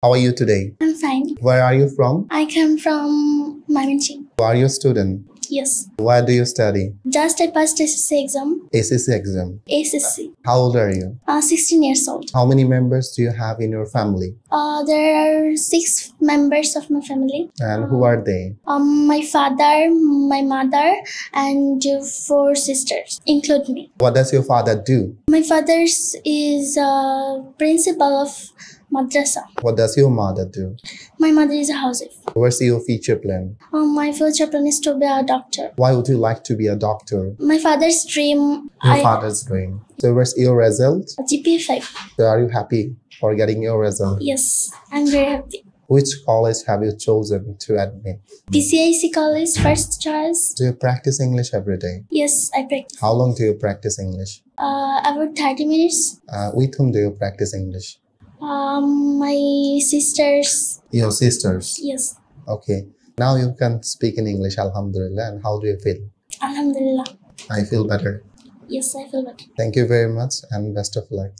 How are you today? I'm fine. Where are you from? I come from Mymensingh. Are you a student? Yes. Where do you study? Just I passed SSC exam. ACC exam. ACC. How old are you? 16 years old. How many members do you have in your family? There are 6 members of my family. And who are they? My father, my mother, and 4 sisters, include me. What does your father do? My father is a principal of madrasa. What does your mother do? My mother is a housewife. What's your future plan? My future plan is to be a doctor. Why would you like to be a doctor? My father's dream. Your father's dream. So what's your result? GPA 5. So are you happy for getting your result? Yes, I'm very happy. Which college have you chosen to admit? PCIC college, first choice. Do you practice English every day? Yes, I practice. How long do you practice English? About 30 minutes. With whom do you practice English? My sisters. Your sisters? Yes. Okay. Now you can speak in English, Alhamdulillah. And how do you feel? Alhamdulillah. I feel better. Yes, I feel better. Thank you very much and best of luck.